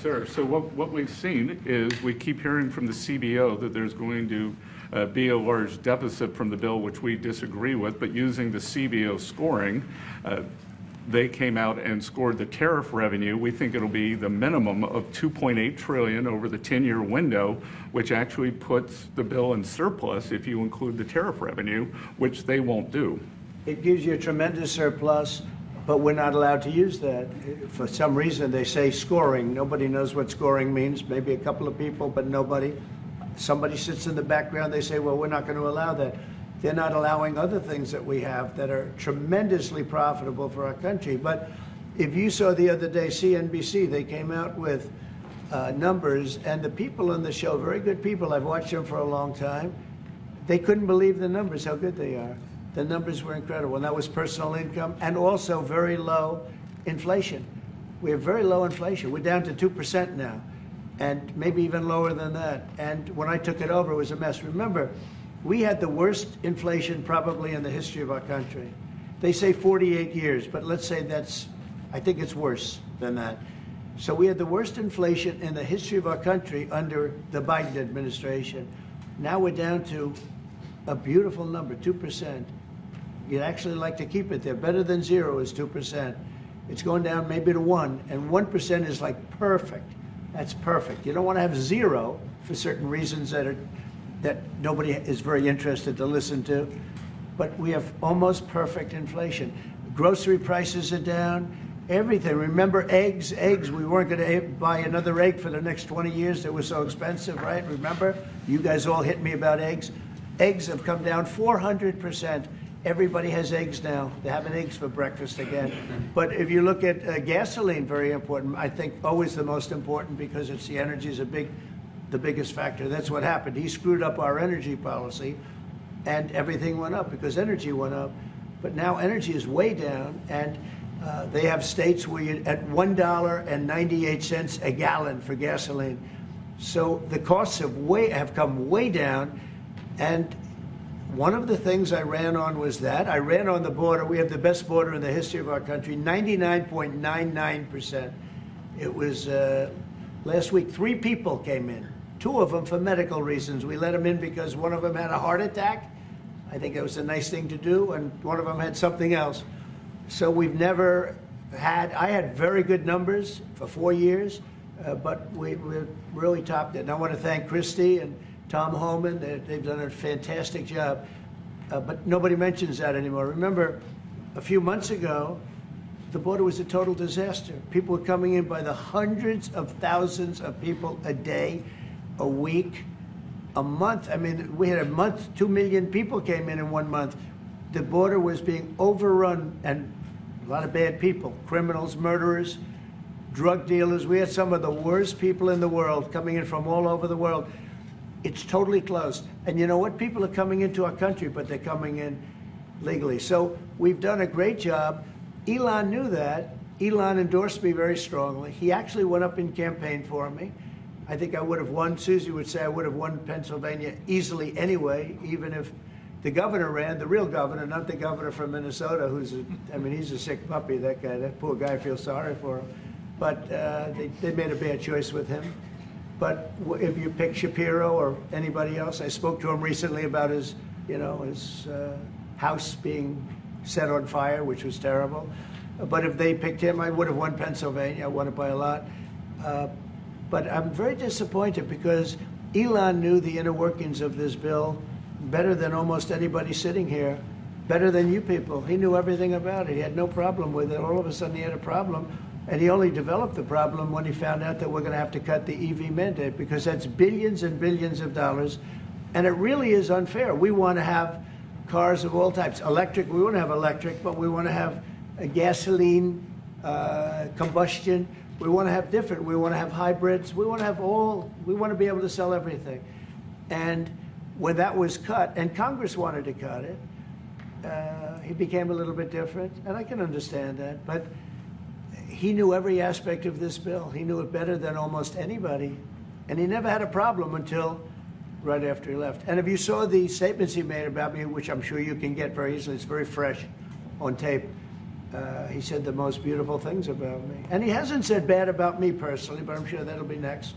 Sir, so what we've seen is we keep hearing from the CBO that there's going to be a large deficit from the bill, which we disagree with, but using the CBO scoring, they came out and scored the tariff revenue. We think it'll be the minimum of $2.8 trillion over the 10-year window, which actually puts the bill in surplus if you include the tariff revenue, which they won't do. It gives you a tremendous surplus, but we're not allowed to use that. For some reason, they say scoring. Nobody knows what scoring means. Maybe a couple of people, but nobody. Somebody sits in the background. They say, well, we're not going to allow that. They're not allowing other things that we have that are tremendously profitable for our country. But if you saw the other day, CNBC, they came out with numbers, and the people on the show, very good people, I've watched them for a long time, they couldn't believe the numbers, how good they are. The numbers were incredible, and that was personal income and also very low inflation. We have very low inflation. We're down to 2% now, and maybe even lower than that. And when I took it over, it was a mess. Remember, we had the worst inflation probably in the history of our country. They say 48 years, but let's say I think it's worse than that. So we had the worst inflation in the history of our country under the Biden administration. Now we're down to a beautiful number, 2%. You'd actually like to keep it there. Better than zero is 2%. It's going down maybe to 1, and 1% is like perfect. That's perfect. You don't want to have zero for certain reasons that nobody is very interested to listen to, but we have almost perfect inflation. Grocery prices are down, everything. Remember eggs? We weren't going to buy another egg for the next 20 years. They were so expensive, right? Remember? You guys all hit me about eggs. Eggs have come down 400%. Everybody has eggs now. They're having eggs for breakfast again. But if you look at gasoline, very important. I think always the most important because it's the energy is the biggest factor. That's what happened. He screwed up our energy policy, and everything went up because energy went up. But now energy is way down, and they have states where you're at $1.98 a gallon for gasoline. So the costs have come way down, and one of the things I ran on was that. I ran on the border. We have the best border in the history of our country, 99.99%. It was last week, 3 people came in, 2 of them for medical reasons. We let them in because one of them had a heart attack. I think it was a nice thing to do, and one of them had something else. So we've never had, I had very good numbers for 4 years, but we really topped it. And I want to thank Christie and Tom Homan. They've done a fantastic job, but nobody mentions that anymore. Remember, a few months ago, the border was a total disaster. People were coming in by the hundreds of thousands of people a day, a week, a month. I mean, we had a month, 2 million people came in 1 month. The border was being overrun, and a lot of bad people, criminals, murderers, drug dealers. We had some of the worst people in the world coming in from all over the world. It's totally closed. And you know what? People are coming into our country, but they're coming in legally. So we've done a great job. Elon knew that. Elon endorsed me very strongly. He actually went up in campaign for me. I think I would have won. Susie would say I would have won Pennsylvania easily anyway, even if the governor ran, the real governor, not the governor from Minnesota, he's a sick puppy, that guy. That poor guy, I feel sorry for him. But they made a bad choice with him. But if you pick Shapiro or anybody else, I spoke to him recently about his house being set on fire, which was terrible. But if they picked him, I would have won Pennsylvania. I won it by a lot. But I'm very disappointed because Elon knew the inner workings of this bill better than almost anybody sitting here, better than you people. He knew everything about it. He had no problem with it. All of a sudden he had a problem. And he only developed the problem when he found out that we're going to have to cut the EV mandate, because that's billions and billions of dollars. And it really is unfair. We want to have cars of all types. Electric, we want to have electric, but we want to have a gasoline, combustion. We want to have different. We want to have hybrids. We want to have all. We want to be able to sell everything. And when that was cut, and Congress wanted to cut it, he became a little bit different. And I can understand that. But he knew every aspect of this bill. He knew it better than almost anybody. And he never had a problem until right after he left. And if you saw the statements he made about me, which I'm sure you can get very easily, it's very fresh on tape. He said the most beautiful things about me. And he hasn't said bad about me personally, but I'm sure that'll be next.